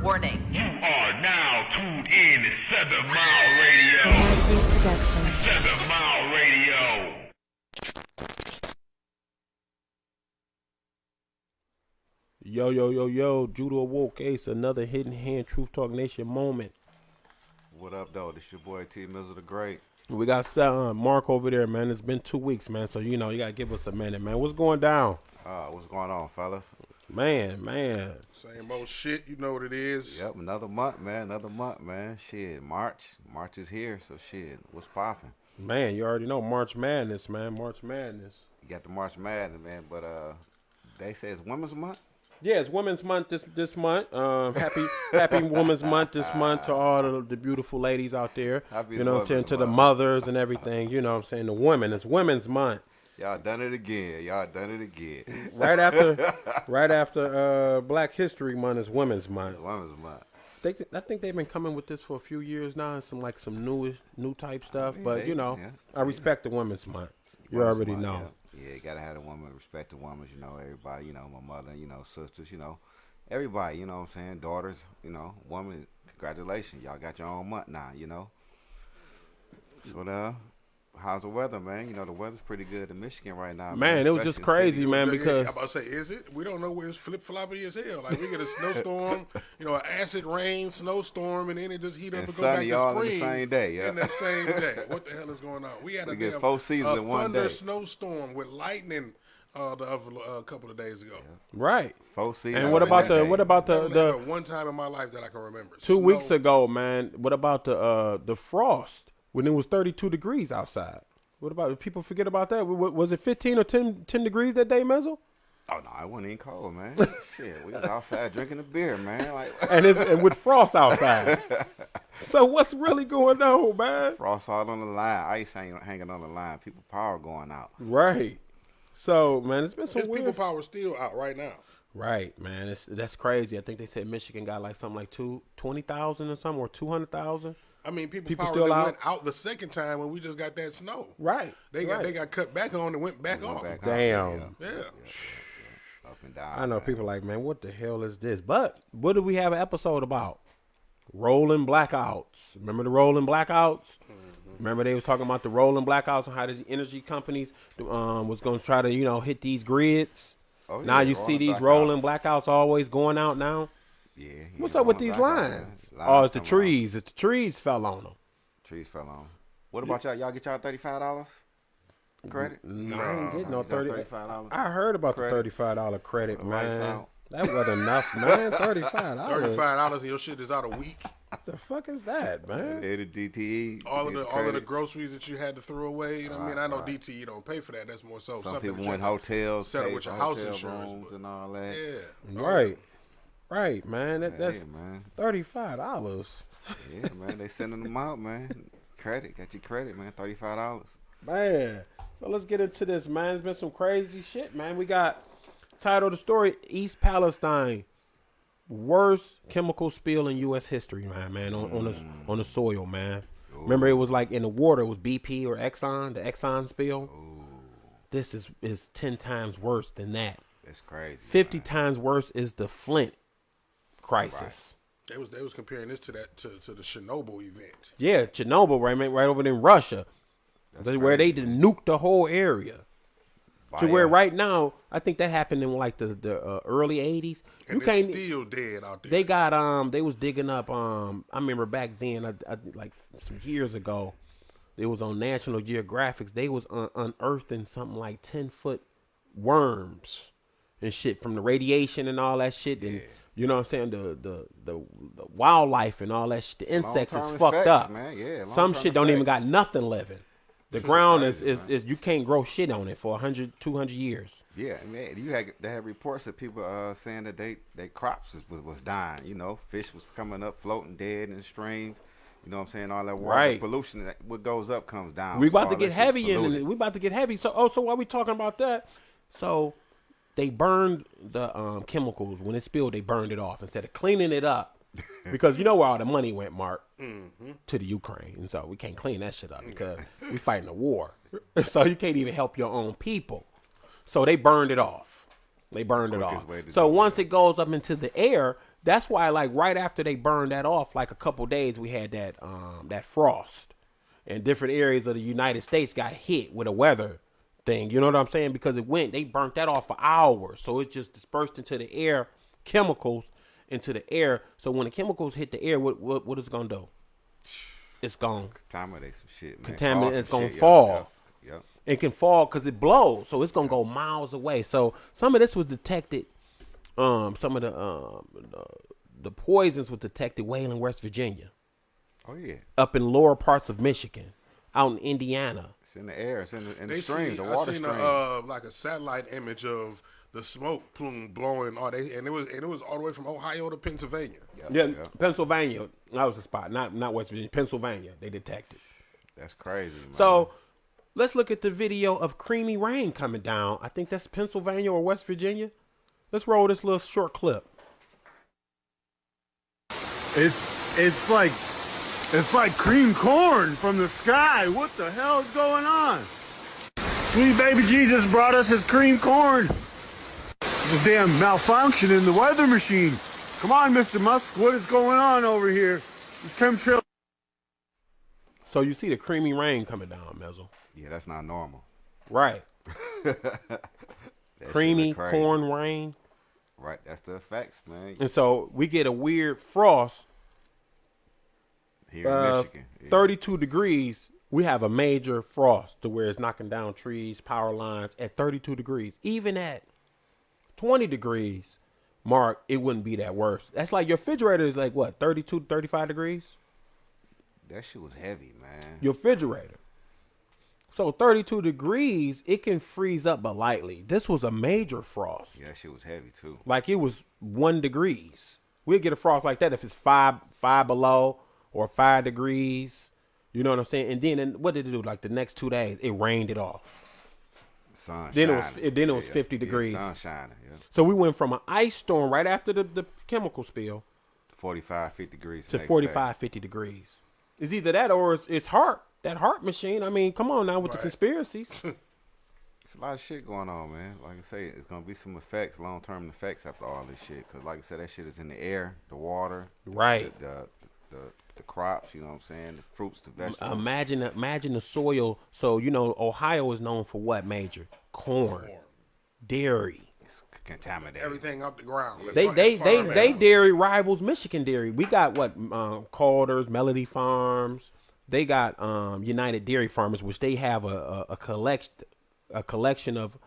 Warning. You are now tuned in to 7 Mile Radio. 7 Mile Radio. Yo, Judah Awoke Ace, another Hidden Hand Truth Talk Nation moment. What up, though? This your boy T. Mizzle the Great. We got Mark over there, man. It's been 2 weeks, man, so you gotta give us a minute, man. What's going down? What's going on, fellas? Man. Same old shit, you know what it is. Yep, another month, man. Shit, March is here, so shit, what's popping? Man, you already know March Madness, man. March Madness. You got the March Madness, man, but they say it's Women's Month? Yeah, it's Women's Month this month. Happy Women's Month this month to all the beautiful ladies out there. Happy to the mothers and everything. You know what I'm saying? The women. It's Women's Month. Y'all done it again. Right after Black History Month is Women's Month. It's Women's Month. I think they've been coming with this for a few years now. Some new type stuff. But I respect the Women's Month. You already know. Yeah, you gotta have a woman, respect the woman, everybody, my mother, sisters, everybody, you know what I'm saying, daughters, woman, congratulations, y'all got your own month now, So, how's the weather, man? The weather's pretty good in Michigan right now. Man, it was just crazy, man, because... I'm about to say, is it? We don't know where it's flip-floppy as hell. Like, we get a snowstorm, an acid rain, snowstorm, and then it just heat up and go back to spring. In the same day, yeah. In the same day. What the hell is going on? We had get 4 seasons in one day. Thunder snowstorm with lightning a couple of days ago. Right. 4 seasons. And what about the one time in my life that I can remember? 2 weeks ago, man, what about the frost? When it was 32 degrees outside. What about, did people forget about that? Was it 15 or 10 degrees that day, Mezzo? Oh, no, it wasn't even cold, man. Shit, we was outside drinking a beer, man. And with frost outside. So what's really going on, man? Frost all on the line. Ice hanging on the line. People power going out. Right. So, man, it's been so weird. People power still out right now. Right, man. That's crazy. I think they said Michigan got like something like 20,000 or something, or 200,000. I mean, people power still went out the second time when we just got that snow. Right. They got cut back on and went back off. Damn. Yeah. Up and down. I know people like, man, what the hell is this? But what do we have an episode about? Rolling blackouts. Remember the rolling blackouts? Mm-hmm. Remember they was talking about the rolling blackouts and how these energy companies was going to try to, hit these grids. Oh, yeah, now you see these rolling blackouts always going out now. Yeah. What's up with these lines? It's the trees. It's the trees fell on them. Trees fell on them. What about y'all? Y'all get y'all $35 credit? No, I ain't getting no $35. I heard about the $35 credit, man. That wasn't enough, man. $35. $35 and your shit is out a week. What the fuck is that, man? The DTE. All of the groceries that you had to throw away. You know what I mean? I know DTE don't pay for that. That's more so. Some people went hotels, set up with your house insurance and all that. Yeah. Right, man. That's man. $35. Yeah, man. They sending them out, man. Credit. Got your credit, man. $35. Man. So let's get into this, man. It's been some crazy shit, man. We got title of the story, East Palestine. Worst chemical spill in U.S. history, man. On the soil, man. Ooh. Remember, it was like in the water. It was BP or Exxon, the Exxon spill. Ooh. This is 10 times worse than that. That's crazy. 50 times worse is the Flint crisis. Right. They was comparing this to the Chernobyl event. Yeah, Chernobyl, right over in Russia. That's where they nuked the whole area. To where right now, I think that happened in like the early 80s. And it's still dead out there. They got they was digging up I remember back then, I like some years ago, it was on National Geographic. They was unearthing something like 10-foot worms and shit from the radiation and all that shit. And you know what I'm saying, the wildlife and all that shit, the insects is fucked up. Man. Yeah, some shit don't even got nothing living. The ground is you can't grow shit on it for 100, 200 years. Yeah, man. They had reports of people saying that their crops was dying. Fish was coming up floating dead in the streams. You know what I'm saying? All that water pollution, what goes up comes down. We about to get heavy in it. We about to get heavy. So while we talking about that, so they burned the chemicals when it spilled. They burned it off instead of cleaning it up. Because you know where all the money went, Mark? Mm-hmm. To the Ukraine. And so we can't clean that shit up because we fighting a war. So you can't even help your own people. So they burned it off. They burned it off. quickest way to So do it. once it goes up into the air, that's why like right after they burned that off, like a couple days, we had that frost, and different areas of the United States got hit with a weather thing. You know what I'm saying? Because they burnt that off for hours, so it just dispersed into the air, chemicals into the air. So when the chemicals hit the air, what is it gonna do? It's gonna Contaminate some shit, man. contaminate. Cause It's some gonna shit. fall. Yep. It can fall because it blows, so it's gonna go miles away. So some of this was detected. Some of the poisons were detected way in West Virginia, Oh yeah. up in lower parts of Michigan, out in Indiana. It's in the air. It's in the They stream, see, the I water seen stream. like a satellite image of the smoke plume blowing. And it was all the way from Ohio to Pennsylvania. Yeah, Pennsylvania. That was the spot, not West Virginia. Pennsylvania, they detected. That's crazy, man. So let's look at the video of creamy rain coming down. I think that's Pennsylvania or West Virginia. Let's roll this little short clip. It's like cream corn from the sky. What the hell is going on? Sweet baby Jesus brought us his cream corn. There's a damn malfunction in the weather machine. Come on, Mr. Musk, what is going on over here? This chemtrail. So you see the creamy rain coming down, Mezzle. yeah, that's not normal. Right. That shit Creamy look crazy. corn rain. Right, that's the effects, man. And so we get a weird frost. Here in Michigan. Yeah. 32 degrees, we have a major frost to where it's knocking down trees, power lines at 32 degrees. Even at 20 degrees, Mark, it wouldn't be that worse. That's like your refrigerator is like what, 32 to 35 degrees? That shit was heavy, man. Your refrigerator. So 32 degrees, it can freeze up but lightly. This was a major frost. Yeah, that shit was heavy too. Like it was 1 degrees. We'll get a frost like that if it's five below or 5 degrees. You know what I'm saying? And then what did it do? Like the next 2 days, it rained it off. Sun Then it was- shining. then it was 50 Yeah, degrees. sun shining. Yeah. So we went from an ice storm right after the chemical spill 45, 50 degrees. to the next 45, 50 degrees. It's either that or it's that heart machine. I mean, come on now with the Right. conspiracies. Day. It's a lot of shit going on, man. Like I say, it's gonna be some effects, long term effects after all this shit. Cause like I said, that shit is in the air, the water, Right. the crops. You know what I'm saying? The fruits, the vegetables. Imagine the soil. So, you know, Ohio is known for what major? Corn, dairy. It's contaminated. Everything up the ground. They Farm animals. dairy rivals Michigan dairy. We got what Calder's, Melody Farms. They got United Dairy Farmers, which they have a collection of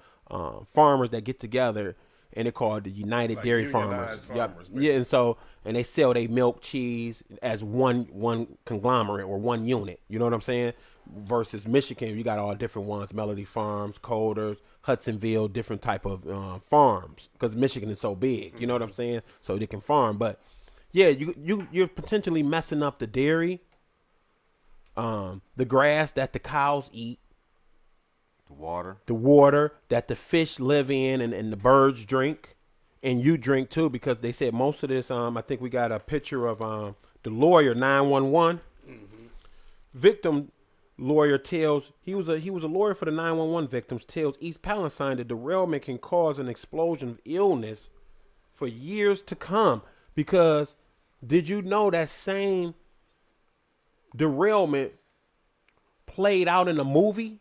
farmers that get together, and they're called the United Like Dairy unionized Farmers. Yep. farmers, Yeah, and so they sell they milk, cheese as one conglomerate or one unit. You know what I'm saying? Versus Michigan, you got all different ones: Melody Farms, Calder's, Hudsonville, different type of farms. Because Michigan is so big, you know what I'm saying? So they can farm, but yeah, you're potentially messing up the dairy, the grass that the cows eat, The water. the water that the fish live in and the birds drink, and you drink too, because they said most of this, I think we got a picture of the lawyer 911 victim lawyer tells he was a lawyer for the 911 victims, tells East Palestine the derailment can cause an explosion of illness for years to come. Because did you know that same derailment played out in a movie?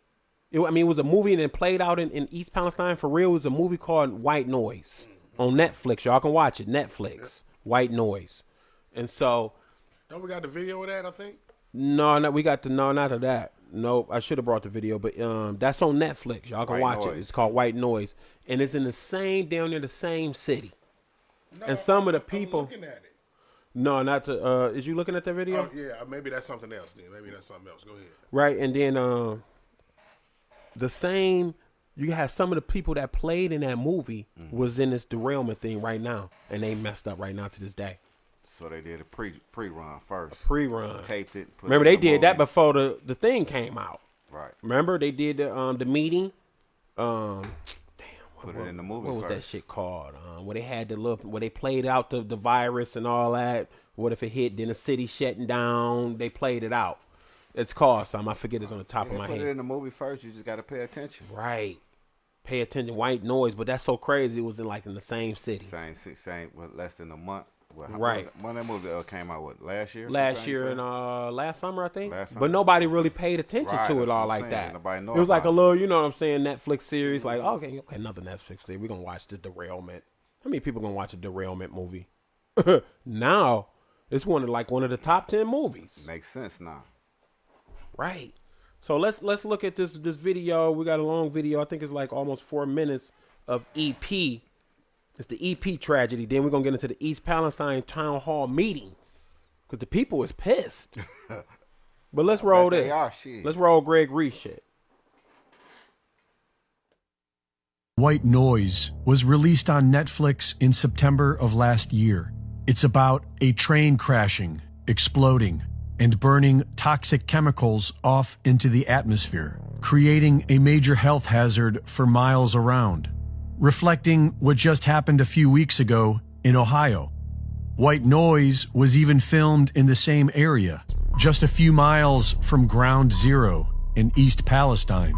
It was a movie and it played out in East Palestine for real. It was a movie called White Noise on Netflix. Y'all can watch it. Netflix, White Noise. And so, Don't we got the video of that, I think? not of that. No, I should have brought the video, but that's on Netflix. Y'all can White watch it. Noise. It's called White Noise, and it's in the same down near the same city. No, And some of the I'm people- looking at it. No, not to. Is you looking at that video? Oh, yeah, maybe that's something else then. Maybe that's something else. Go ahead. Right, and then the same. You have some of the people that played in that movie was in this derailment thing right now, and they messed up right now to this day. So they did a pre-run first. Pre-run. Taped it. Put Remember, it they in the did that movie. before the thing came out. Right. Remember, they did the meeting. Put it in the movie What was that first. shit called? Where they had where they played out the virus and all that. What if it hit? Then the city shutting down. They played it out. It's called something. I forget. It's on the top of my Put it head. in the movie first. You just got to pay attention. Right. pay attention. White Noise, but that's so crazy. It was in the same city. Same. Well, less than a month. Well, Right. When that movie came out, what, last year? Last sometime, year you said? and last summer, I think. Last But summer. nobody really paid attention Right, to that's it all what I'm like saying. that. Nobody know It was like a about little, you know what I'm saying, Netflix series. Like, okay, another Netflix series. We're gonna watch this Derailment. How many people gonna watch a Derailment movie? Now, it's one of the top 10 movies. Makes sense now. Right. So let's look at this video. We got a long video. I think it's like almost 4 minutes of EP. It's the EP tragedy. Then we're gonna get into the East Palestine town hall meeting because the people is pissed. But let's roll bet they this. are, shit. Let's roll Greg Reese shit. White Noise was released on Netflix in September of last year. It's about a train crashing, exploding, and burning toxic chemicals off into the atmosphere, creating a major health hazard for miles around, reflecting what just happened a few weeks ago in Ohio. White Noise was even filmed in the same area, just a few miles from Ground Zero in East Palestine.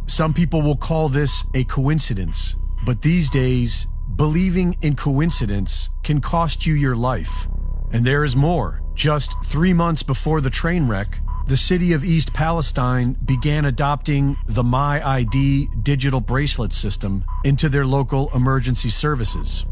Some people will call this a coincidence, but these days, believing in coincidence can cost you your life. And there is more. Just 3 months before the train wreck, the city of East Palestine began adopting the My ID digital bracelet system into their local emergency services.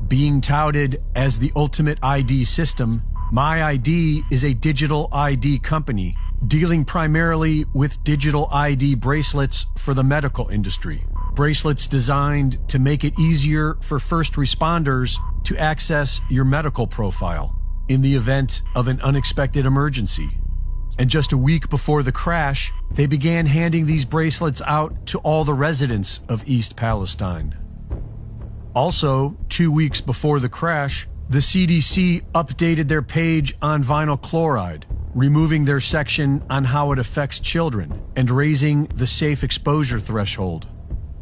Being touted as the ultimate ID system, My ID is a digital ID company dealing primarily with digital ID bracelets for the medical industry. Bracelets designed to make it easier for first responders to access your medical profile in the event of an unexpected emergency. And just a week before the crash, they began handing these bracelets out to all the residents of East Palestine. Also, 2 weeks before the crash, the CDC updated their page on vinyl chloride, removing their section on how it affects children and raising the safe exposure threshold.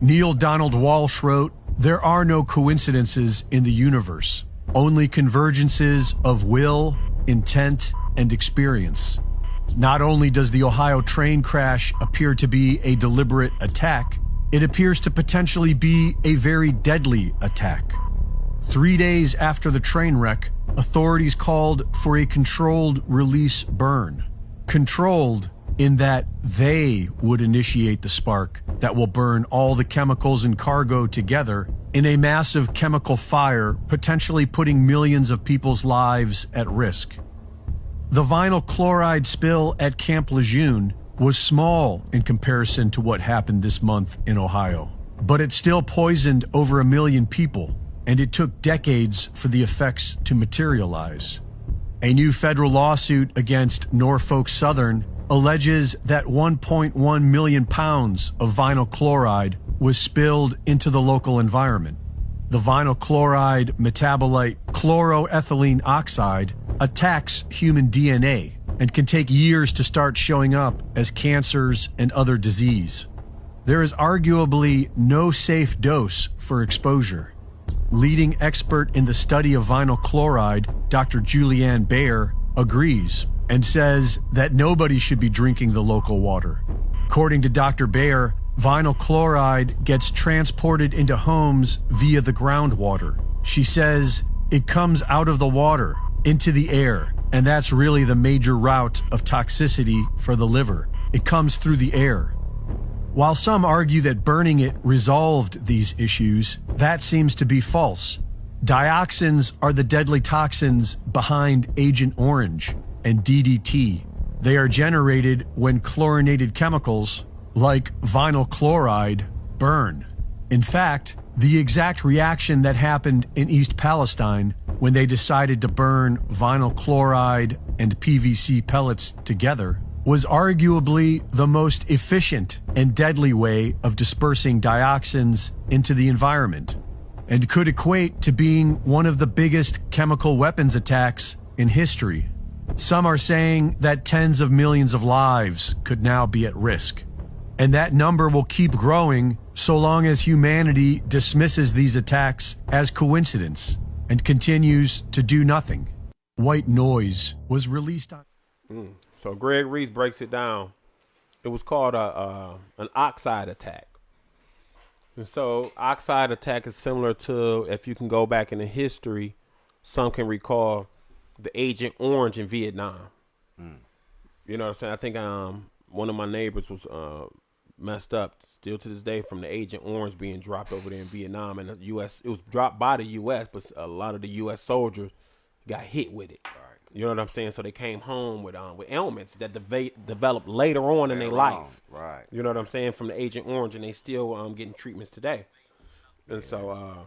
Neil Donald Walsh wrote, "There are no coincidences in the universe, only convergences of will, intent, and experience." Not only does the Ohio train crash appear to be a deliberate attack, it appears to potentially be a very deadly attack. 3 days after the train wreck, authorities called for a controlled release burn. Controlled in that they would initiate the spark that will burn all the chemicals and cargo together in a massive chemical fire, potentially putting millions of people's lives at risk. The vinyl chloride spill at Camp Lejeune was small in comparison to what happened this month in Ohio, but it still poisoned over 1 million people, and it took decades for the effects to materialize. A new federal lawsuit against Norfolk Southern alleges that 1.1 million pounds of vinyl chloride was spilled into the local environment. The vinyl chloride metabolite chloroethylene oxide attacks human DNA and can take years to start showing up as cancers and other disease. There is arguably no safe dose for exposure. Leading expert in the study of vinyl chloride, Dr. Julianne Baer, agrees and says that nobody should be drinking the local water. According to Dr. Baer, vinyl chloride gets transported into homes via the groundwater. She says it comes out of the water into the air, and that's really the major route of toxicity for the liver. It comes through the air. While some argue that burning it resolved these issues, that seems to be false. Dioxins are the deadly toxins behind Agent Orange and DDT. They are generated when chlorinated chemicals, like vinyl chloride, burn. In fact, the exact reaction that happened in East Palestine when they decided to burn vinyl chloride and PVC pellets together was arguably the most efficient and deadly way of dispersing dioxins into the environment, and could equate to being one of the biggest chemical weapons attacks in history. Some are saying that tens of millions of lives could now be at risk, and that number will keep growing so long as humanity dismisses these attacks as coincidence and continues to do nothing. White Noise was released on... So Greg Reese breaks it down. It was called an oxide attack. And so oxide attack is similar to, if you can go back into history, some can recall the Agent Orange in Vietnam. You know what I'm saying? I think one of my neighbors was messed up still to this day from the Agent Orange being dropped over there in Vietnam, and the U.S. It was dropped by the U.S., but a lot of the U.S. soldiers got hit with it. Right. You know what I'm saying? So they came home with ailments that developed later on in their life. Right. You know what I'm saying? From the Agent Orange, and they still getting treatments today. And so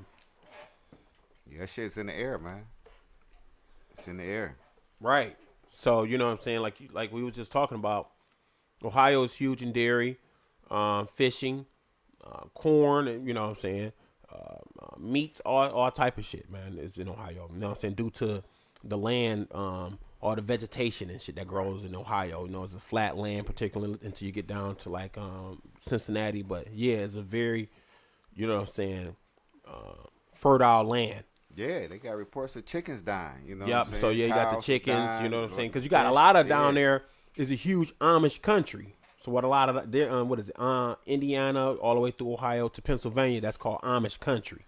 that shit's in the air, man. It's in the air. Right. So you know what I'm saying? Like we was just talking about, Ohio is huge in dairy, fishing, corn, and you know what I'm saying, meats, all type of shit, man, is in Ohio. You know what I'm saying? Due to the land, all the vegetation and shit that grows in Ohio. You know, it's a flat land, particularly until you get down to like Cincinnati. But yeah, it's a very, you know what I'm saying, fertile land. Yeah, they got reports of chickens dying. You know. Yep. What I'm saying? So yeah, you got the Cows chickens. dying, You know what I'm saying? Because you got a lot of down there is a huge Amish country. So what a lot of what is it? Indiana all the way through Ohio to Pennsylvania. That's called Amish country.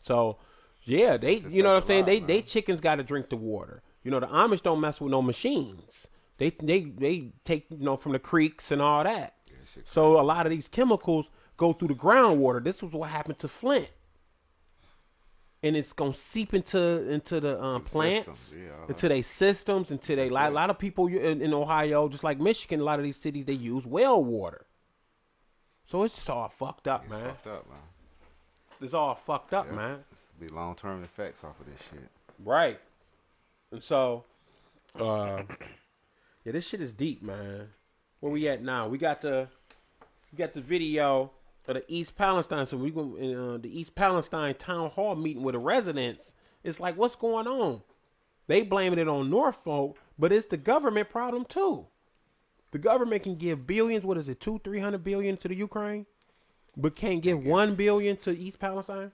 So yeah, they you know what I'm saying? They chickens got to drink the water. You know, the Amish don't mess with no machines. They take, you know, from the creeks and all that. Yeah, so a lot of these chemicals go through the groundwater. This was what happened to Flint. And it's gonna seep into the plants, into their systems, into their a lot of people in Ohio, just like Michigan. A lot of these cities they use well water, so it's just all fucked up, man. Fucked up, man. It's all fucked up, man. Be long-term effects off of this shit, right? And so, yeah, this shit is deep, man. Where we at now? We got the video of the East Palestine. So we go in the East Palestine town hall meeting with the residents. It's like, what's going on? They blaming it on Norfolk, but it's the government problem too. The government can give billions. What is it? 200-300 billion to the Ukraine, but can't give 1 billion to East Palestine.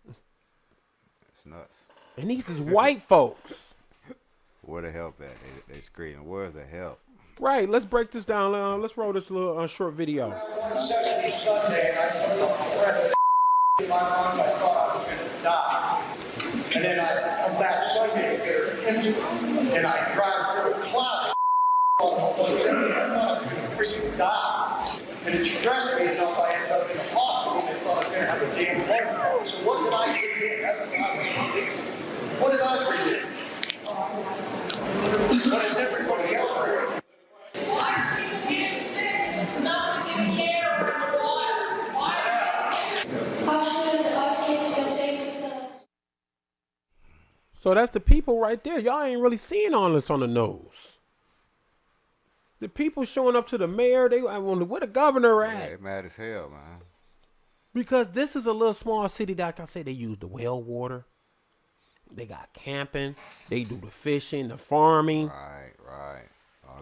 It's nuts. And these is white folks. Where the help at? They screaming. Where's the help? Right. Let's break this down. Let's roll this little short video. Sunday, I took a breath in my lungs. I thought I was going to die. And then I come back Sunday to get her attention, and I drive through a cloud on the whole city. I thought I was going to freaking die. And it stressed me enough I ended up in the hospital. They thought I was going to have a damn heart. So what did I do? That's what I was thinking. What did I do? What is everybody else doing? So that's the people right there. Y'all ain't really seeing all this on the news. The people showing up to the mayor, I wonder where the governor at. Yeah, they mad as hell, man. Because this is a little small city that, like I say, they use the well water. They got camping. They do the fishing, the farming. Right.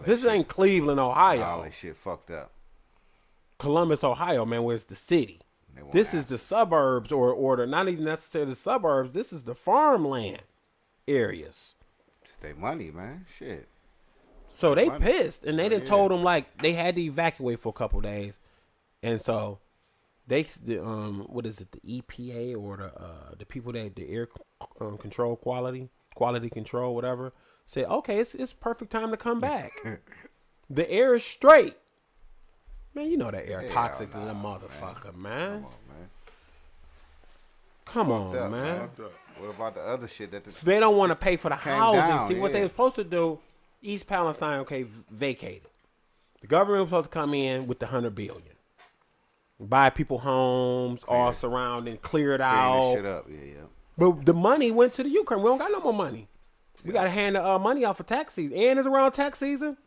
This ain't Cleveland, Ohio. All that shit fucked up. Columbus, Ohio, man, where it's the city. This is the suburbs or not even necessarily the suburbs. This is the farmland areas. It's their money, man. Shit. So they pissed, and they done told them like they had to evacuate for a couple days, and so they what is it, the EPA or the people that the air control quality control whatever said, okay, it's perfect time to come back. The air is straight, man. You know that air toxic to the motherfucker, man. Come on, man. What about the other shit that so they don't want to pay for the housing? Down, See what they were supposed to do. East Palestine, okay, vacated. The government was supposed to come in with the $100 billion, buy people homes, all surrounding, clear it out. Shit up. Yeah. But the money went to the Ukraine. We don't got no more money. We got to hand the money out for tax season, and it's around tax season.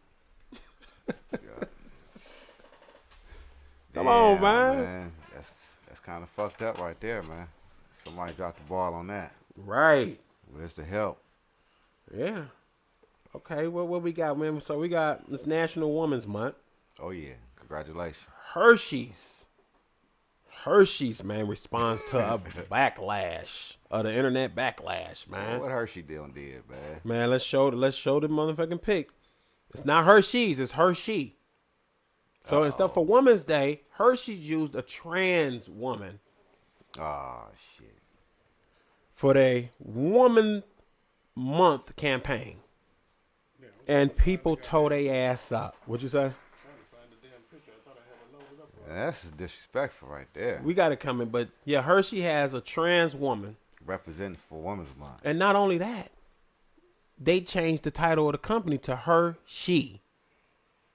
Come on, man. That's kind of fucked up right there, man. Somebody dropped the ball on that. Right. Where's the help? Yeah. Okay, well, what we got, man? So we got this National Women's Month. Oh, yeah. Congratulations. Hershey's, man, responds to a backlash of the internet backlash, man. What Hershey did, man? Man, let's show the motherfucking pic. It's not Hershey's, it's Hershey. So instead for Women's Day, Hershey's used a trans woman Oh shit. for their Woman Month campaign. And people tore their ass up. What'd you say? That's disrespectful right there. We got it coming, but yeah, Hershey has a trans woman. Representing for Women's Month. And not only that, they changed the title of the company to Hershey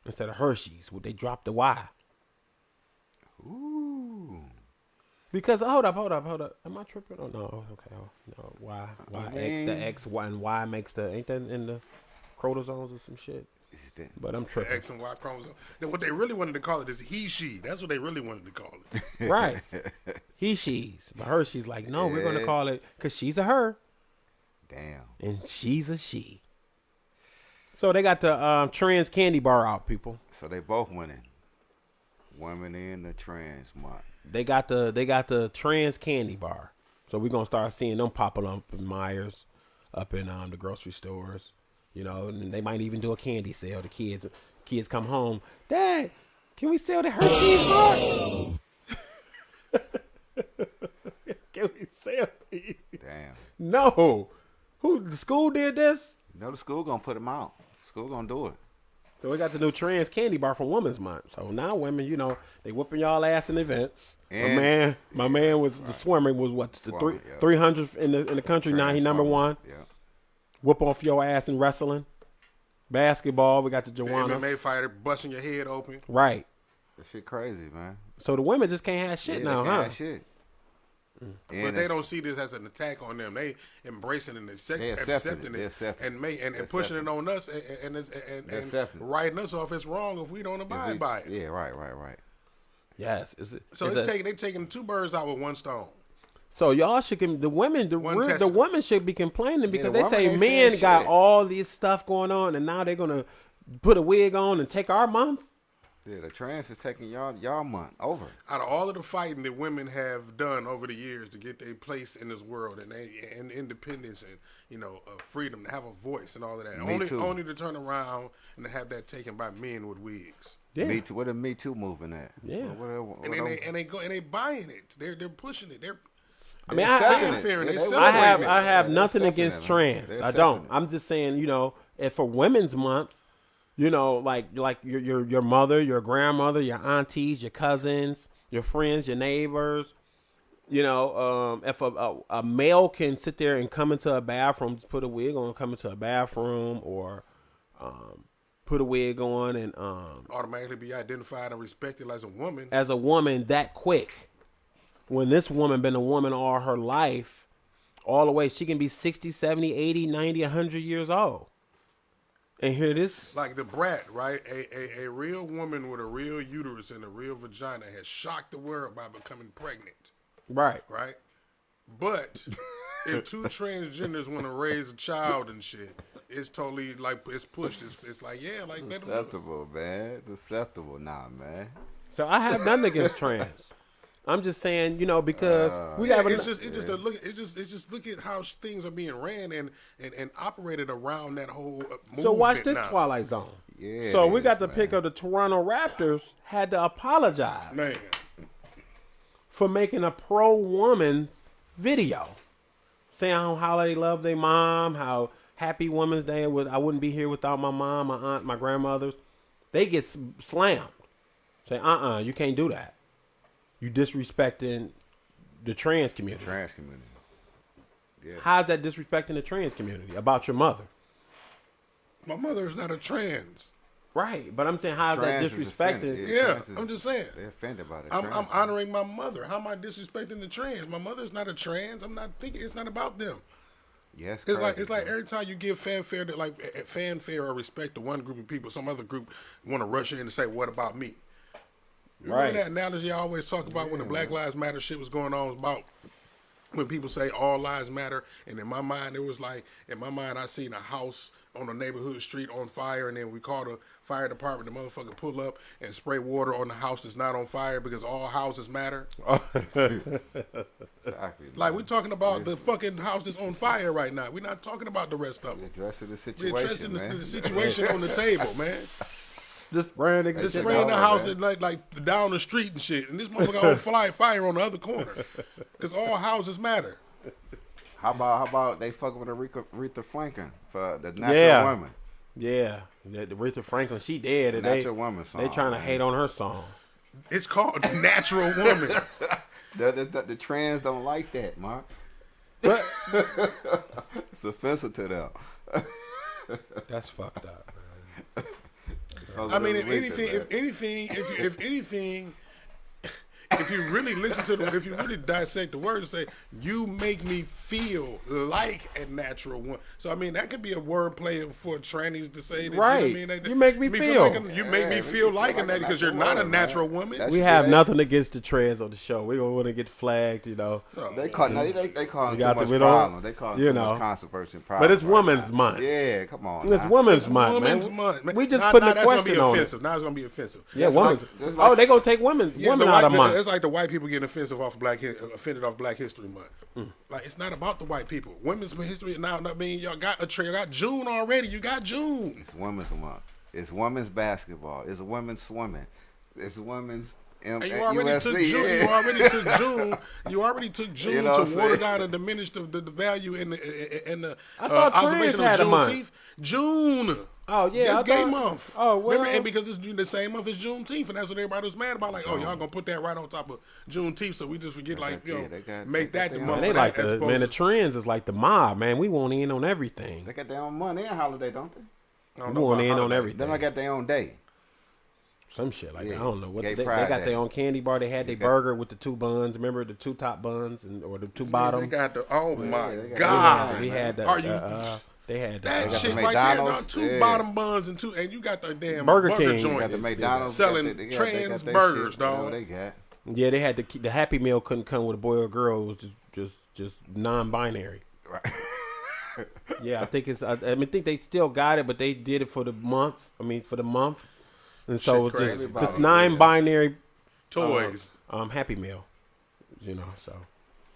instead of Hershey's. They dropped the Y. Ooh. Because hold up. Am I tripping? Oh no, okay. Oh, no, Y X, the X, Y, and Y makes the, ain't that in the chromosomes or some shit? But I'm tripping. X and Y chromosome. Then what they really wanted to call it is he, she. That's what they really wanted to call it. Right. He, she's. But Hershey's like, no, we're going to call it, because she's a her. Damn. And she's a she. So they got the trans candy bar out, people. So they both winning. Women in the trans month. They got the trans candy bar. So we're going to start seeing them popping up in Myers, up in the grocery stores. You know, and they might even do a candy sale. The kids come home. Dad, can we sell the Hershey's bar? Can we sell these? Damn. No. The school did this? No, the school gonna put them out. School gonna do it. So we got the new trans candy bar for Women's Month. So now women, you know, they whooping y'all ass in events. And my man was the swimmer was what the Swimmer, 300th in the country. Now he number one. Yeah. Whoop off your ass in wrestling, basketball. We got the Joannas. MMA fighter busting your head open. Right. That shit crazy, man. So the women just can't have shit now, they huh? can't have shit. But they don't see this as an attack on them. They embracing and accepting this and pushing it on us and writing us off as wrong if we don't abide by it. Yeah, right. Yes. They taking two birds out with one stone. So y'all should the women should be complaining because they say men shit. got all this stuff going on and now they're gonna put a wig on and take our month. Yeah, the trans is taking y'all month over. Out of all of the fighting that women have done over the years to get their place in this world and independence and freedom to have a voice and all of that, only to turn around and to have that taken by men with wigs. Yeah. Me Too. Where the Me Too movement at? Yeah. They buying it. They're pushing it. I mean, I have nothing against trans. I don't. I'm just saying, if for Women's Month, like your mother, your grandmother, your aunties, your cousins, your friends, your neighbors, if a male can sit there and come into a bathroom, just put a wig on, come into a bathroom, or put a wig on and automatically be identified and respected as a woman. As a woman that quick. When this woman been a woman all her life, all the way, she can be 60, 70, 80, 90, 100 years old. And hear this. Like the brat, right? A real woman with a real uterus and a real vagina has shocked the world by becoming pregnant. Right. Right? But if two transgenders want to raise a child and shit, it's totally like, it's pushed. It's like, yeah, like it's acceptable, man. It's acceptable now, man. So I have nothing against trans. I'm just saying, because we have. It's just look at how things are being ran and operated around that whole movement. So watch this now. Twilight Zone. Yeah. So we got the pick of the Toronto Raptors had to apologize, for making a pro woman's video, saying how they love their mom, how happy Women's Day was. I wouldn't be here without my mom, my aunt, my grandmothers. They get slammed. Say, you can't do that. You disrespecting the trans community. Yeah. How's that disrespecting the trans community about your mother? My mother is not a trans. Right, but I'm saying how's that disrespecting? Yeah, I'm just saying. They're offended by it. I'm honoring my mother. How am I disrespecting the trans? My mother's not a trans. I'm not thinking. It's not about them. Yes, it's like every time you give fanfare or respect to one group of people, some other group want to rush in and say, "What about me?" Remember that analogy I always talk about when the Black Lives Matter shit was going on, was about when people say all lives matter, and in my mind I seen a house on a neighborhood street on fire, and then we called the fire department, the motherfucker pull up and spray water on the house that's not on fire because all houses matter. Exactly. Like we're talking about the fucking house that's on fire right now. We're not talking about the rest of them. Addressing the situation, We're addressing the situation on the table, man. Just spraying the Just shit spraying the over, house man. at, like down the street and shit. And this motherfucker on fire on the other corner. Because all houses matter. How about they fuck with Aretha Franklin for the Natural Woman? Yeah, the Aretha Franklin, she dead. And Natural Woman song. They trying to man. hate on her song. It's called Natural Woman. The trans don't like that, Mark. But It's offensive to them. that's fucked up, man. I mean, if anything, if you really listen to them, if you really dissect the words, say you make me feel like a natural one. So I mean, that could be a word play for trannies to say that. Right. You know what I mean? You make me feel. You make me feel like a natural because you're not a natural woman. That's We have nothing against the trans on the show. We don't want to get flagged, you know. They call they call You too got much we don't- problem. They call you too know. much controversy. And But it's problem Women's now. Month. Yeah, come on. It's now. Women's Month, Women's man. month. Man. We just now, putting now a that's gonna question be on it. offensive. Now it's gonna be offensive. Yeah, Just women's. like- Oh, they gonna take women Yeah, women the out of white- month. It's like the white people getting offensive off offended off Black History Month. Like it's not about the white people. Women's history now. I mean, y'all got June already. You got June. It's Women's Month. It's women's basketball. It's women's swimming. It's women's And you already USC. took June. Yeah. You already took June. You already took June You know what to I'm water saying? down and diminish the value in the I thought trans observation had a of month. Juneteenth. June. Oh yeah, That's I gay thought- month. Oh well, Remember, and because it's the same month as Juneteenth, and that's what everybody was mad about. Like, oh, y'all gonna put that right on top of Juneteenth, so we just forget, like, you know, They got make that the their month. man, they for like that, as the opposed man. The to- trends is like the mob, man. We want in on everything. They got their own money and holiday, don't they? I don't We know want about in on holiday. everything. Then I got their own day. Some shit like that. Yeah, I don't know what Gay they Pride got Day. their own candy bar. They had their got- burger with the two buns. Remember the two top buns or the two They bottoms. got the my they got- God. We had the. Are you they had the, that got shit the right there? McDonald's, Two yeah. bottom buns and you got the damn Burger burger King. joint Got the McDonald's selling they got trans their burgers, shit, you know dog. what they got. Yeah, they had the Happy Meal couldn't come with a boy or girl. It was just non-binary. Right. Yeah, I think it's. I think they still got it, but they did it for the month. for the month, and so Shit it was crazy. just Everybody, non-binary Toys. Happy Meal. You know, so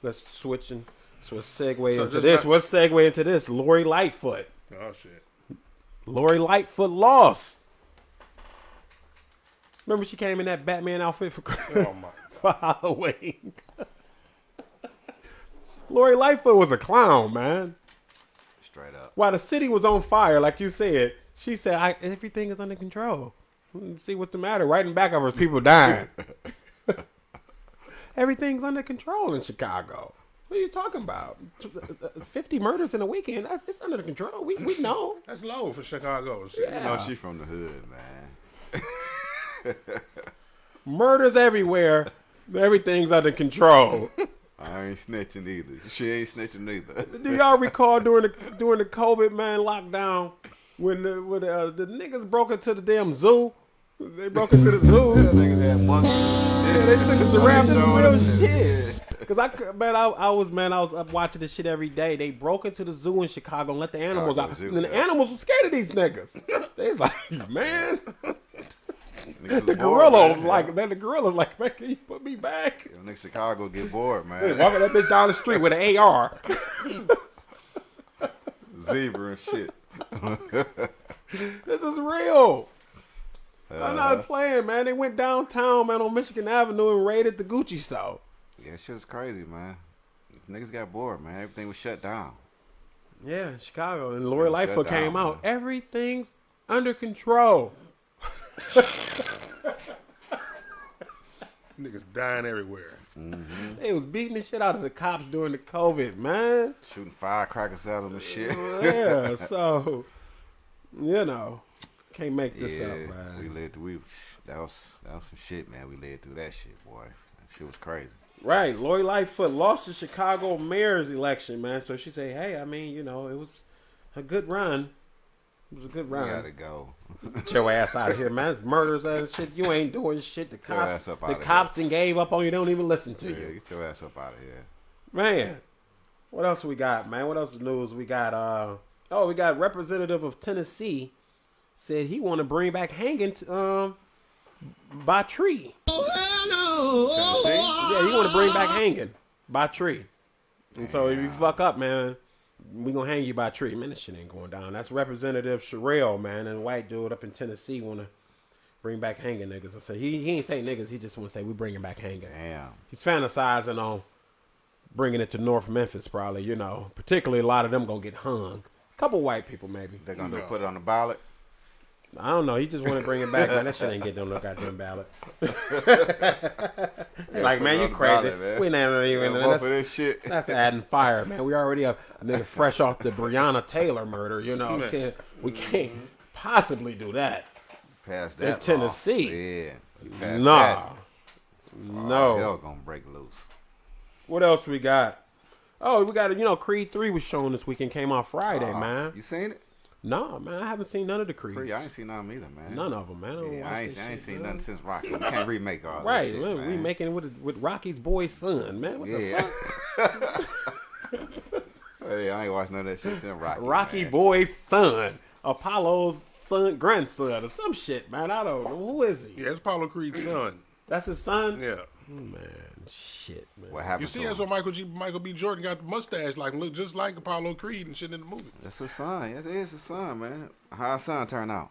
let's switch and so let's segue So into just this. not- Let's segue into this. Lori Lightfoot. Oh shit. Lori Lightfoot lost. Remember she came in that Batman outfit for, Oh my. for Halloween. Lori Lightfoot was a clown, man. Straight up. While the city was on fire, like you said, she said, everything is under control. Let's see what's the matter. Right in back of her is people dying. Everything's under control in Chicago. What are you talking about? 50 murders in a weekend? It's under control. We know. That's low for Chicago. Shit. You know she from the hood, man. Murders everywhere. Everything's under control. I ain't snitching either. She ain't snitching either. Do y'all recall during the COVID lockdown when the niggas broke into the damn zoo? They broke into the zoo. Niggas had monkeys. Yeah, they took a giraffe. This is Showing real them. shit. Cause I was up watching this shit every day. They broke into the zoo in Chicago and let the animals out. Chicago Zoo, And the yeah. animals were scared of these niggas. They was like, man, Niggas the was bored, gorilla was man. like, man, can you put me back? Yo, niggas Chicago get bored, man. Walking that bitch down the street with an AR. Zebra and shit. This is real. I'm not playing, man. They went downtown, man, on Michigan Avenue and raided the Gucci store. Yeah, shit was crazy, man. Niggas got bored, man. Everything was shut down. Yeah, Chicago. And Lori Shut Lightfoot down, came out. man. Everything's under control. Niggas dying everywhere. They was beating the shit out of the cops during the COVID, man. Shooting firecrackers at them and shit. Yeah, so, you know, can't make this yeah, up, man. That was some shit, man. We led through that shit, boy. That shit was crazy. Right, Lori Lightfoot lost the Chicago mayor's election, man. So she said, hey, I mean, you know, it was a good run. It was a good We run. gotta go. Get your ass out of here, man. It's murders and shit. You ain't doing shit. The your ass cops, up the outta cops done gave up on you. They don't even listen to Yeah, you. get your ass up out of here. Man, what else we got, man? What else is news? We got, we got Representative of Tennessee said he want to bring back hanging by tree. Yeah, he want to bring back hanging by tree. And so if you fuck up, man, we gonna hang you by tree. Man, this shit ain't going down. That's Representative Sherrill, man, and a white dude up in Tennessee want to Bring back hanging niggas. I said he ain't say niggas. He just want to say we bringing back hanging. Damn. He's fantasizing on bringing it to North Memphis, probably. Particularly a lot of them gonna get hung. A couple white people maybe. They're gonna put it on the ballot. I don't know. He just want to bring it back, man. That shit ain't getting on no goddamn ballot. Like, man, you crazy. Ballot, man. We not even. For this shit. That's adding fire, man. We already a nigga fresh off the Breonna Taylor murder. You know what I'm saying? We can't possibly do that. Past that. In Tennessee. Yeah. Nah. No. Hell gonna break loose. What else we got? Oh, we got Creed 3 was shown this weekend. Came out Friday, man. You seen it? No, man. I haven't seen none of the Creeds. I ain't seen none either, man. None of them, man. I ain't seen nothing since Rocky. We can't remake all right, that shit, man. We making it with Rocky's boy's son, man. What the fuck? Hey, I ain't watched none of that shit since Rocky. Rocky man. boy's son, Apollo's grandson, or some shit, man. I don't know. Who is he? Yeah, it's Apollo Creed's son. That's his son? Yeah. Man, shit, man. What happened? You see, that's why Michael B. Jordan got the mustache, look just like Apollo Creed and shit in the movie. That's his son. It is his son, man. How his son turn out?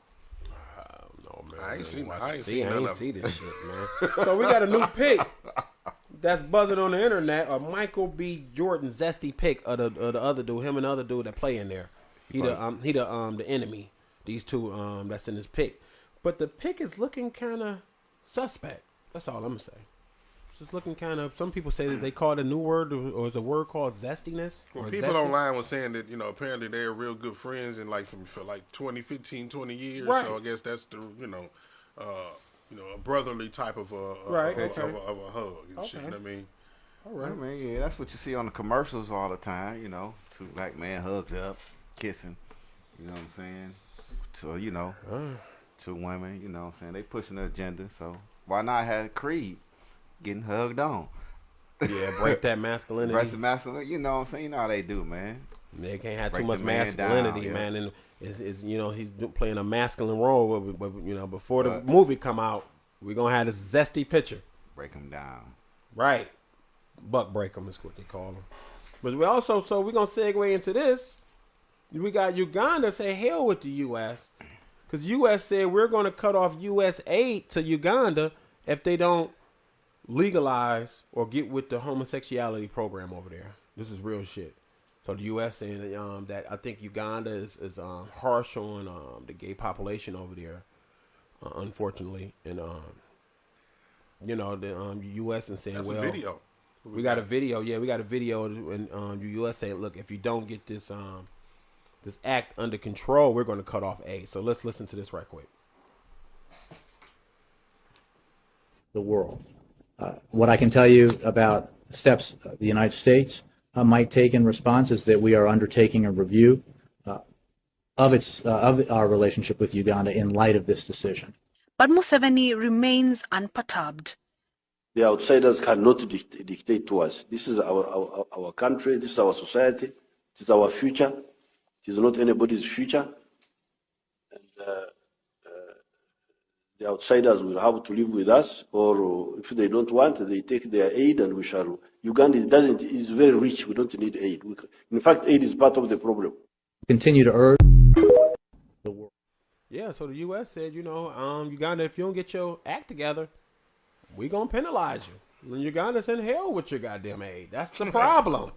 I don't know, man. I ain't seen none I of ain't see it. this shit, man. So we got a new pick that's buzzing on the internet. A Michael B. Jordan zesty pick of the other dude. Him and the other dude that play in there. He the enemy. These two that's in his pick. But the pick is looking kind of suspect. That's all I'm gonna say. It's just looking kind of. Some people say that they call it a new word, or is a word called zestiness. Well, or people zesty. online were saying that apparently they're real good friends and for 20 years. Right. So I guess that's the a brotherly type of a Right, of okay. a hug and shit. Okay. You know what I mean? All right. I mean, yeah, that's what you see on the commercials all the time. Two black men hugged up, kissing. You know what I'm saying? Two women. You know what I'm saying? They pushing the agenda. So why not have Creed getting hugged on? Yeah, break that masculinity. Break the masculinity. You know what I'm saying? You know how they do, man. They can't have Break too much the man masculinity, down, man. And is he's playing a masculine role. Before the movie come out, we're gonna have this zesty picture. Break him down. Right, buck break him is what they call him. But we also, so we're gonna segue into this. We got Uganda say hell with the U.S. because U.S. said we're gonna cut off U.S. aid to Uganda if they don't legalize or get with the homosexuality program over there. This is real shit. So the U.S. saying that I think Uganda is harsh on the gay population over there, unfortunately, and the U.S. and saying, That's well, a video. we got a video. Yeah, we got a video, and the U.S. saying, look, if you don't get this this act under control, we're going to cut off aid. So let's listen to this right quick. The world. What I can tell you about steps the United States might take in response is that we are undertaking a review of our relationship with Uganda in light of this decision. But Museveni remains unperturbed. The outsiders cannot dictate to us. This is our country, this is our society, this is our future. It is not anybody's future. And the outsiders will have to live with us, or if they don't want, they take their aid and we shall. Uganda is very rich. We don't need aid. In fact, aid is part of the problem. Continue to urge the world. Yeah, so the U.S. said, Uganda, if you don't get your act together, we going to penalize you. And Uganda's in hell with your goddamn aid. That's the problem.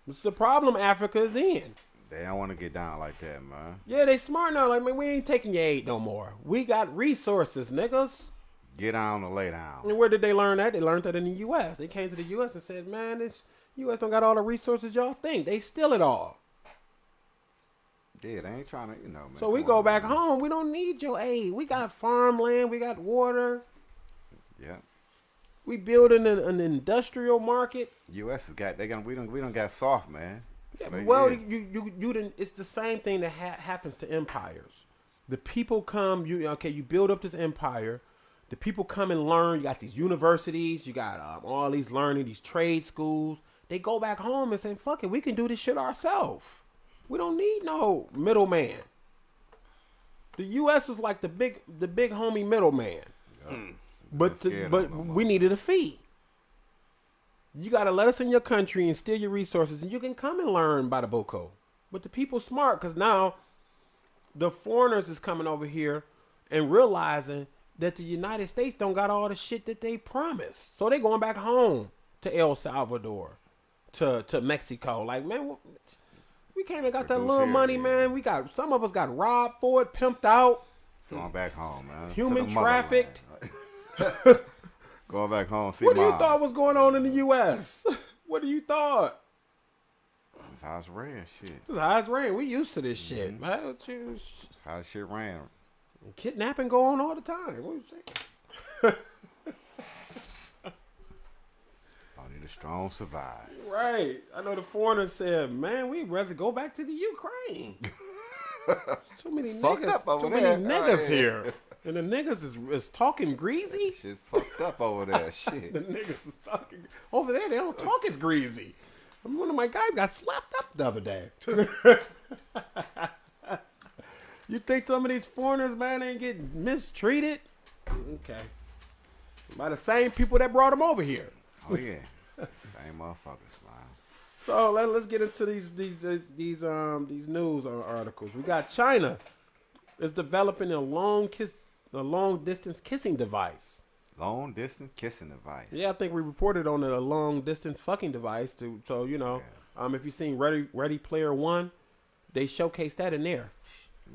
It's the problem Africa is in. They don't want to get down like that, man. Yeah, they smart now. Like, man, we ain't taking your aid no more. We got resources, niggas. Get down or lay down. And where did they learn that? They learned that in the U.S. They came to the U.S. and said, man, this U.S. don't got all the resources y'all think. They steal it all. Yeah, they ain't trying to, man. So we go back home. We don't need your aid. We got farmland. We got water. Yeah. We building an industrial market. U.S. has got, we don't got soft, man. Yeah, So, well, yeah. you didn't. It's the same thing that happens to empires. The people come. You build up this empire. The people come and learn. You got these universities. You got all these learning, these trade schools. They go back home and say, "Fuck it, we can do this shit ourselves. We don't need no middleman." The U.S. is like the big homie middleman. Yeah. But we needed a fee. You got to let us in your country and steal your resources, and you can come and learn by the Boko. But the people smart, because now the foreigners is coming over here and realizing that the United States don't got all the shit that they promised. So they going back home to El Salvador, to Mexico. Like, man, we came and got that little money, man. We got, some of us got robbed for it, pimped out. Going back home, man. Human trafficked. Going back home. See what do you thought was going on in the U.S.? What do you thought? This is how it's ran, shit. This is how it's ran. We used to this shit, man. This is how shit ran. Kidnapping going on all the time. What you saying? Only the strong survive. Right. I know the foreigners said, man, we'd rather go back to the Ukraine. Too many niggas here. And the niggas is talking greasy. Shit fucked up over there. Shit. The niggas is talking over there. They don't talk as greasy. One of my guys got slapped up the other day. You think some of these foreigners, man, ain't getting mistreated? Okay. By the same people that brought them over here. Oh yeah. Same motherfuckers, man. So let's get into these news articles. We got China is developing a long distance kissing device. Long distance kissing device. Yeah, I think we reported on a long distance fucking device. So you know, if you've seen Ready Player One, they showcased that in there.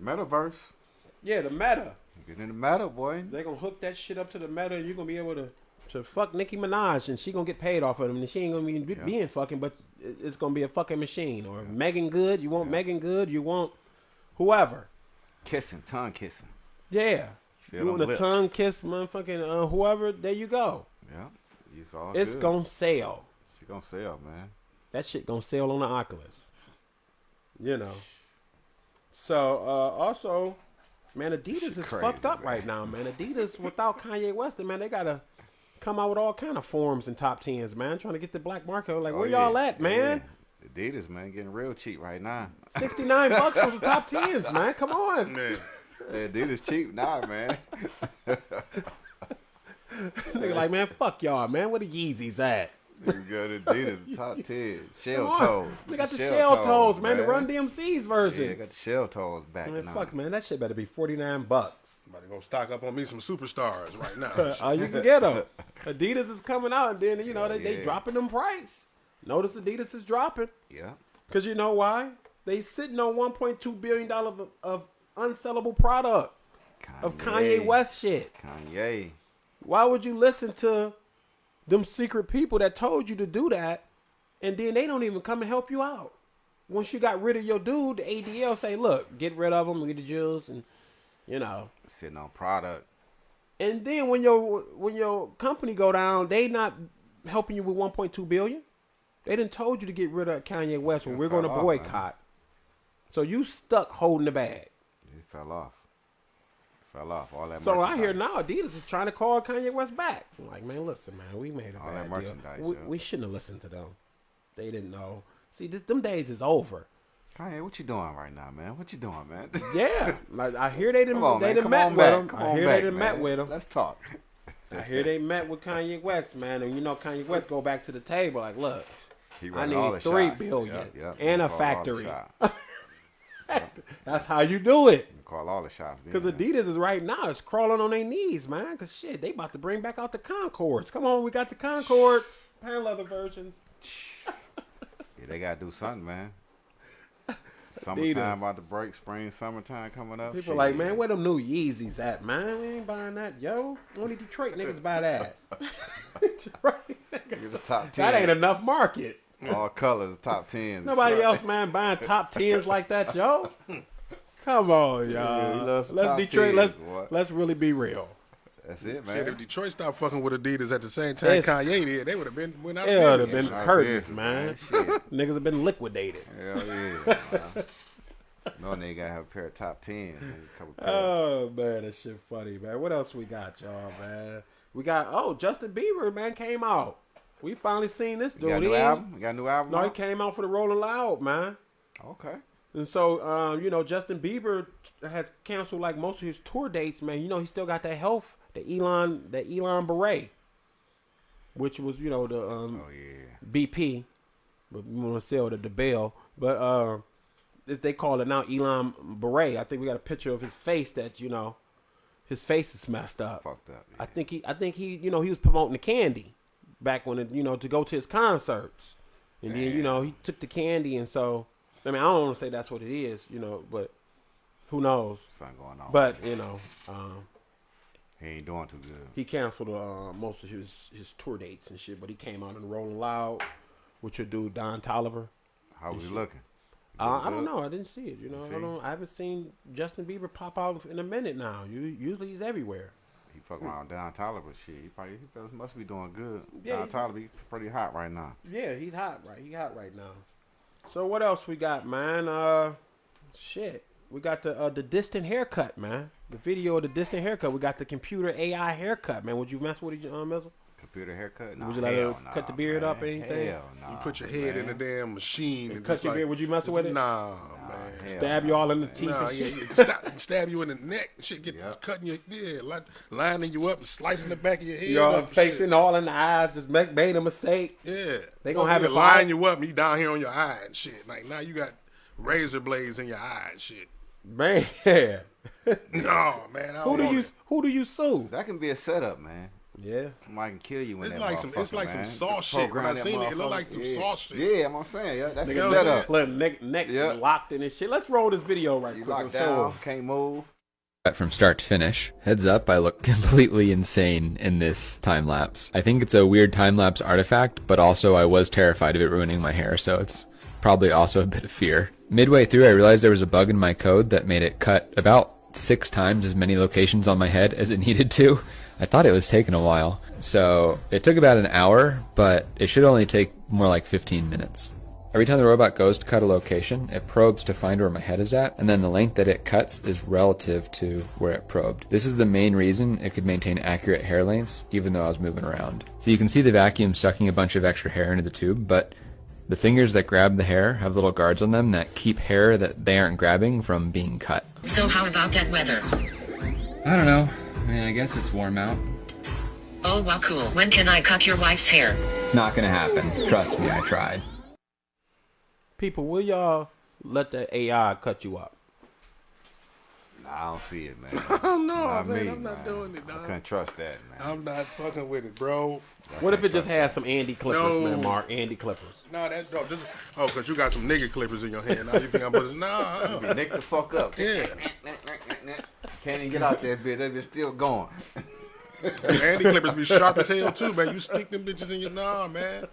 Metaverse. Yeah, the meta. Get in the meta, boy. They're gonna hook that shit up to the meta, and you're gonna be able to fuck Nicki Minaj, and she gonna get paid off of them, and she ain't gonna be being fucking, but it's gonna be a fucking machine. Or Megan Good, you want Megan Good, you want whoever. Kissing, tongue kissing. Yeah. Feel You want a tongue kiss, motherfucking whoever, there you go. Yeah. It's gonna sell. She gonna sell, man. That shit gonna sell on the Oculus. You know. So, also, man, Adidas is crazy, fucked up man. right now, man. Adidas, without Kanye West, man, they gotta come out with all kind of forums and top tens, man, trying to get the black market. Like, where y'all at, man? Yeah. Adidas, man, getting real cheap right now. $69 for the top tens, man. Come on. Man. Adidas cheap now, man. Nigga like, man, fuck y'all, man. Where the Yeezys at? You got Adidas top 10. Shell toes. They got the shell toes, man. The Run DMC's version. Yeah, got the shell toes back Man, now. fuck, man. That shit better be $49. Somebody gonna stock up on me some superstars right now. You can get them. Adidas is coming out, and then, you know, they dropping them price. Notice Adidas is dropping. Yeah. Because you know why? They sitting on $1.2 billion of unsellable product of Kanye West shit. Kanye. Why would you listen to them secret people that told you to do that, and then they don't even come and help you out? Once you got rid of your dude, the ADL say, look, get rid of them, get the jewels, and, you know. Sitting on product. And then when your company go down, they not helping you with $1.2 billion. They done told you to get rid of Kanye West, when we're going to boycott. So you stuck holding the bag. He fell off. All that. So I hear now Adidas is trying to call Kanye West back. I'm like, man, listen, man, we made a bad deal. We shouldn't have listened to them. They didn't know. See, them days is over. Kanye, what you doing right now, man? What you doing, man? Yeah, like I hear they didn't met with him. Let's talk. I hear they met with Kanye West, man, and you know Kanye West go back to the table like, look, I need $3 billion and a factory. That's how you do it. Call all the shots. Because Adidas is right now, it's crawling on their knees, man. Because shit, they about to bring back out the Concords. Come on, we got the Concords, pan leather versions. Yeah, they gotta do something, man. Summertime about to break, spring, summertime coming up. People like, man, where them new Yeezys at, man? We ain't buying that, yo. Only Detroit niggas buy that. Detroit niggas. The top 10. That ain't enough market. All colors, top 10. Nobody else, man, buying top 10s like that, yo. Come on, y'all. Let's really be real. That's it, man. Shit, if Detroit stopped fucking with Adidas at the same time Kanye did, they would have been went out. It would have been curtains, man. Niggas have been liquidated. Hell yeah. No nigga gotta have a pair of top 10s. Oh man, that shit funny, man. What else we got, y'all, man? We got Justin Bieber, man, came out. We finally seen this dude. You got a new album? You got a new album? No, he came out for the Rolling Loud, man. Okay. And so, you know, Justin Bieber has canceled like most of his tour dates, man. You know, he still got that the Elon beret, which was, you know, the BP, but we want to sell the Bell, but they call it now Elon beret. I think we got a picture of his face that, you know, his face is messed up. Fucked up. Yeah. I think he, he was promoting the candy back when to go to his concerts, and then he took the candy, and so I mean I don't want to say that's what it is, but who knows? Something going on. But he ain't doing too good. he canceled most of his tour dates and shit, but he came out in Rolling Loud with your dude Don Toliver. How was he looking? I don't know. I didn't see it. I haven't seen Justin Bieber pop out in a minute now. Usually he's everywhere. He fucking around Don Toliver shit. He must be doing good. Yeah, Don Toliver, he pretty hot right now. Yeah, he's hot, right? He hot right now. So what else we got, man? Shit. We got the distant haircut, man. The video of the distant haircut. We got the computer AI haircut, man. Would you mess with it, Mizzle? Computer haircut? Would you like to cut the beard up or anything? Hell no. You put your head in the damn machine and cut your beard. Would you mess with it? Nah, man. Stab you all in the teeth and shit? Stab you in the neck. Shit, cutting your lining you up and slicing the back of your head. Your facing all in the eyes. Just made a mistake. Yeah. They gonna have it line you up and you down here on your eye and shit. Like now you got razor blades in your eye and shit. Man. No, man. Who do you sue? That can be a setup, man. Yes. Somebody can kill you when It's like some sauce shit. When I seen it looked like some sauce shit. Yeah, I'm saying, that's a Nigga, setup. Neck locked in this shit. Let's roll this video right quick. Locked down, can't move. From start to finish. Heads up, I look completely insane in this time lapse. I think it's a weird time lapse artifact, but also I was terrified of it ruining my hair, so it's probably also a bit of fear. Midway through, I realized there was a bug in my code that made it cut about 6 times as many locations on my head as it needed to. I thought it was taking a while. So it took about an hour, but it should only take more like 15 minutes. Every time the robot goes to cut a location, it probes to find where my head is at, and then the length that it cuts is relative to where it probed. This is the main reason it could maintain accurate hair lengths, even though I was moving around. So you can see the vacuum sucking a bunch of extra hair into the tube, but the fingers that grab the hair have little guards on them that keep hair that they aren't grabbing from being cut. So how about that weather? I don't know. I mean, I guess it's warm out. Oh wow, cool. When can I cut your wife's hair? It's not gonna happen. Trust me, I tried. People, will y'all let the AI cut you up? Nah, I don't see it, man. I don't know, Not man. me, I'm not doing it, dog. I couldn't trust that, man. I'm not fucking with it, bro. What if it just has some Andy Clippers, man, Mark? Andy Clippers. No, that's no. Because you got some nigga clippers in your hand. Now you think I'm supposed to? Nah. Nick the fuck up. Yeah. Can't even get out that bitch. They be still going. Andy clippers be sharp as hell too, man. You stick them bitches in your man.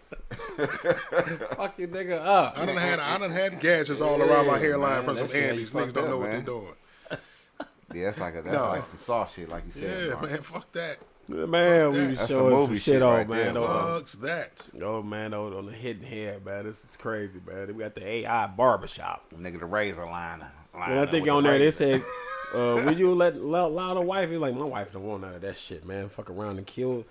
Fuck your nigga up. I done had gadgets all around my hairline from some Andys. Niggas don't know what they're doing. Yeah, that's like some soft shit, like you said. Yeah, Mark. man. Fuck that. Man, we be showing some shit on, man. Fuck's that. Oh, man, on the hidden hair, man. This is crazy, man. We got the AI barbershop. Nigga, the razor line. And I think on there they said, would you allow the wife? He's like, my wife don't want none of that shit, man. Fuck around and kill,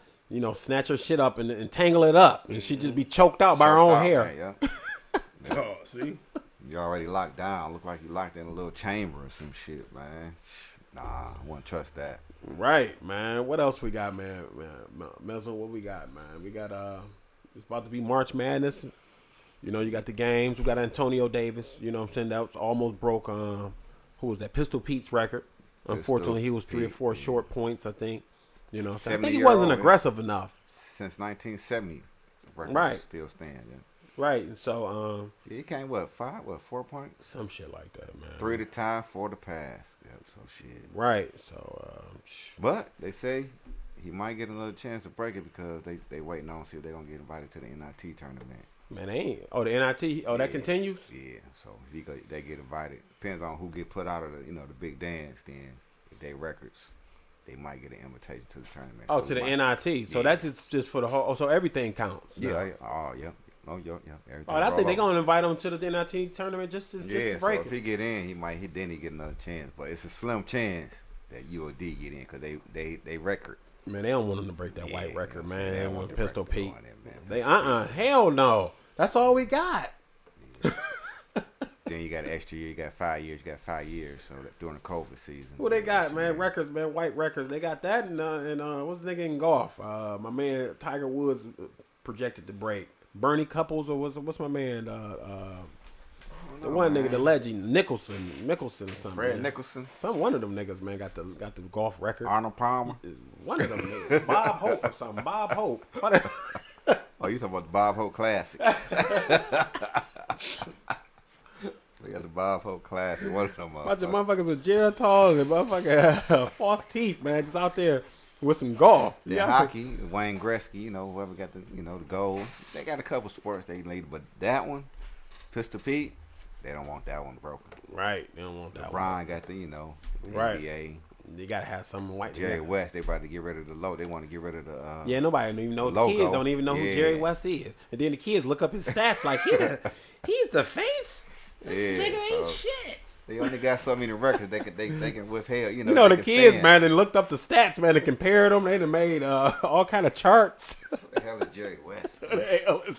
snatch her shit up and tangle it up. And she just be choked out by her own hair. Man, yeah. Oh, see? You already locked down. Look like you locked in a little chamber or some shit, man. Nah, I wouldn't trust that. Right, man. What else we got, man? Mezzo, what we got, man? We got it's about to be March Madness. You got the games. We got Antonio Davis. You know what I'm saying? That was almost broke who was that? Pistol Pete's record. Unfortunately, he was 3 or 4 short points, I think. I think he wasn't aggressive enough. Since 1970, record right. Still standing. Yeah. Right, and so he came 4 points? Some shit like that, man. 3 to tie, 4 to pass. Yep, so shit. Right, so but they say he might get another chance to break it because they waiting on to see if they're gonna get invited to the NIT tournament. Man, they ain't. Oh, the NIT. Oh, that continues. Yeah, so if they get invited. Depends on who get put out of the the big dance. Then if they records, they might get an invitation to the tournament. Oh, so to the NIT. So that's just for the whole. Oh, so everything counts. Yeah. Oh, yeah. Oh, yeah. Everything. Oh, I think they're gonna invite him to the NIT tournament just to break so it. If he get in, then he get another chance. But it's a slim chance that UOD get in because they record. Man, they don't want him to break that white record, man. They want Pistol Pete. They hell no. That's all we got. Yeah. Then you got an extra year. You got 5 years. You got 5 years. So that during the COVID season. What they got, man? Records, man. White records. They got that, and what's the nigga in golf? My man Tiger Woods projected to break. Bernie Couples or what's my man? don't The know, one man. nigga, the legend, Mickelson or something. Fred man. Nicholson. One of them niggas, man, got the golf record. Arnold Palmer. One of them niggas, Bob Hope or something. Bob Hope. Oh, you talking about the Bob Hope Classic? We got the Bob Hope Classic. One of them. Bunch of motherfuckers with Geritol and motherfucking false teeth, man, just out there with some golf. Yeah, hockey, Wayne Gretzky, you know, whoever got the gold. They got a couple sports they laid, but that one, Pistol Pete, they don't want that one broken. Right, they don't want that one. LeBron got the, the right. NBA. You gotta have something white. Jerry West, they about to get rid of the logo. They want to get rid of the yeah, nobody don't even know. The kids don't even know who Jerry West is. And then the kids look up his stats like, he's the face. This nigga ain't shit. They only got so many records they can withheld. You know the kids, stand. Man, they looked up the stats, man, and compared them. They done made all kind of charts. What the hell is Jerry West? What the hell is